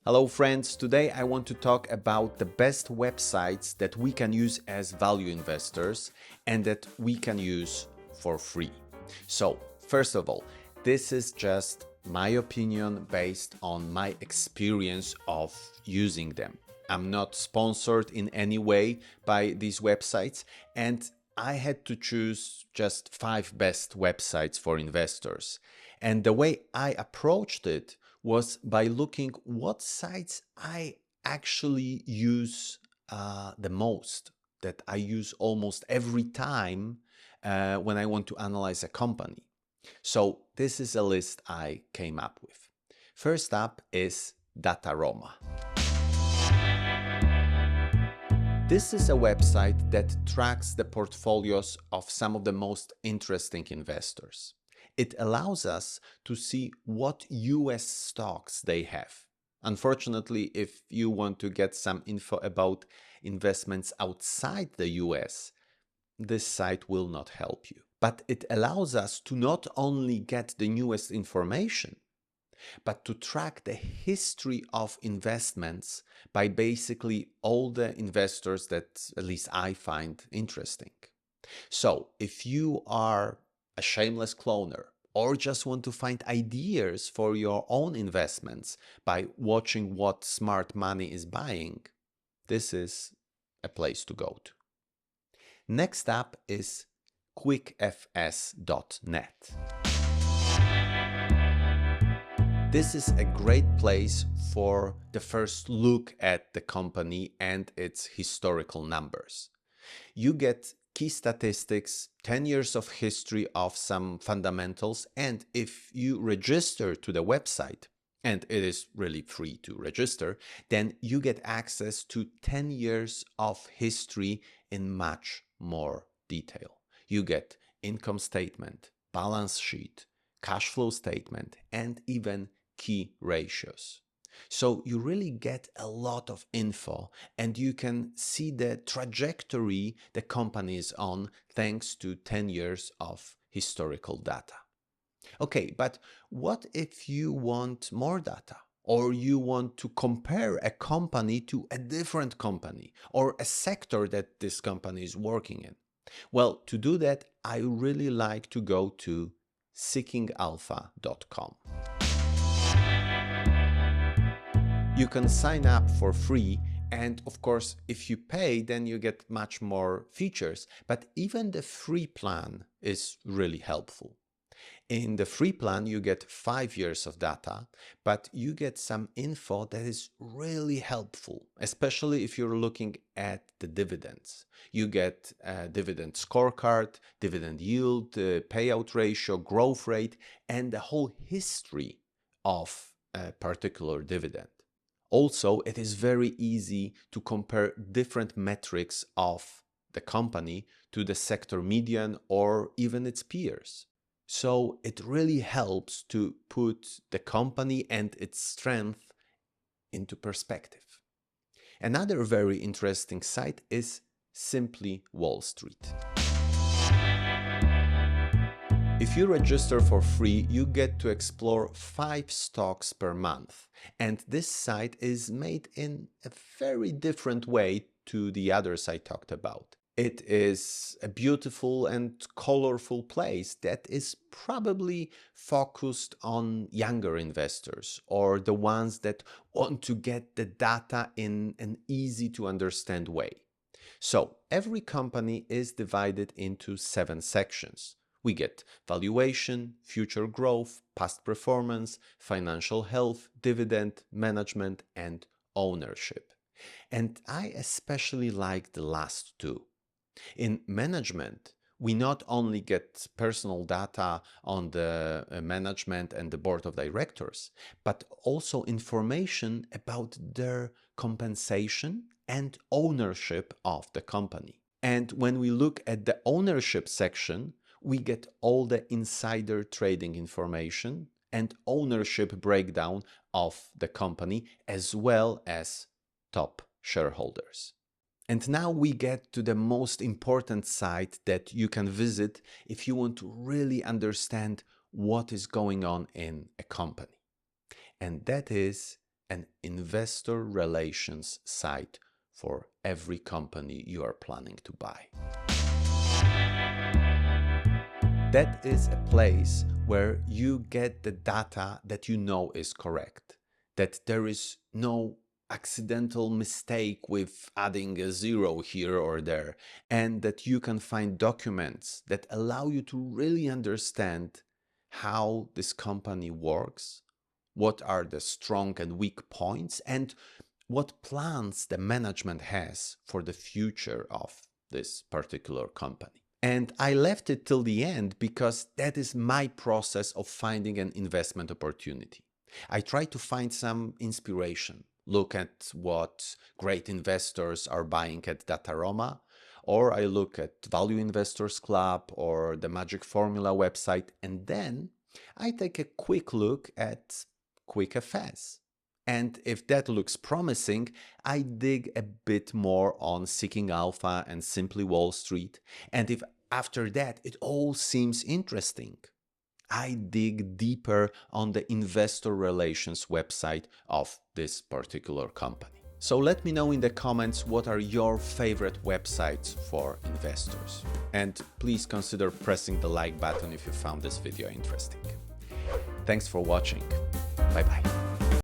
Hello friends, today I want to talk about the best websites that we can use as value investors and that we can use for free. So, first of all, this is just my opinion based on my experience of using them. I'm not sponsored in any way by these websites, and I had to choose just 5 best websites for investors. And the way I approached it was by looking what sites I actually use the most, that I use almost every time when I want to analyze a company. So this is a list I came up with. First up is Dataroma. This is a website that tracks the portfolios of some of the most interesting investors. It allows us to see what US stocks they have. Unfortunately, if you want to get some info about investments outside the US, this site will not help you. But it allows us to not only get the newest information, but to track the history of investments by basically all the investors that at least I find interesting. So if you are a shameless cloner or just want to find ideas for your own investments by watching what smart money is buying, this is a place to go to. Next up is quickfs.net. This is a great place for the first look at the company and its historical numbers. You get key statistics, 10 years of history of some fundamentals, and if you register to the website, and it is really free to register, then you get access to 10 years of history in much more detail. You get income statement, balance sheet, cash flow statement, and even key ratios. So you really get a lot of info and you can see the trajectory the company is on thanks to 10 years of historical data. Okay, but what if you want more data? Or you want to compare a company to a different company or a sector that this company is working in? Well, to do that, I really like to go to seekingalpha.com. You can sign up for free, and of course, if you pay, then you get much more features, but even the free plan is really helpful. In the free plan, you get 5 years of data, but you get some info that is really helpful, especially if you're looking at the dividends. You get a dividend scorecard, dividend yield, payout ratio, growth rate, and the whole history of a particular dividend. Also, it is very easy to compare different metrics of the company to the sector median or even its peers. So it really helps to put the company and its strength into perspective. Another very interesting site is Simply Wall Street. If you register for free, you get to explore 5 stocks per month. And this site is made in a very different way to the others I talked about. It is a beautiful and colorful place that is probably focused on younger investors or the ones that want to get the data in an easy to understand way. So every company is divided into 7 sections. We get valuation, future growth, past performance, financial health, dividend, management, and ownership. And I especially like the last two. In management, we not only get personal data on the management and the board of directors, but also information about their compensation and ownership of the company. And when we look at the ownership section, we get all the insider trading information and ownership breakdown of the company as well as top shareholders. And now we get to the most important site that you can visit if you want to really understand what is going on in a company. And that is an investor relations site for every company you are planning to buy. That is a place where you get the data that you know is correct, that there is no accidental mistake with adding a zero here or there, and that you can find documents that allow you to really understand how this company works, what are the strong and weak points, and what plans the management has for the future of this particular company. And I left it till the end because that is my process of finding an investment opportunity. I try to find some inspiration, look at what great investors are buying at Dataroma, or I look at Value Investors Club or the Magic Formula website, and then I take a quick look at QuickFS. And if that looks promising, I dig a bit more on Seeking Alpha and Simply Wall Street. And if after that it all seems interesting, I dig deeper on the investor relations website of this particular company. So let me know in the comments what are your favorite websites for investors. And please consider pressing the like button if you found this video interesting. Thanks for watching. Bye-bye.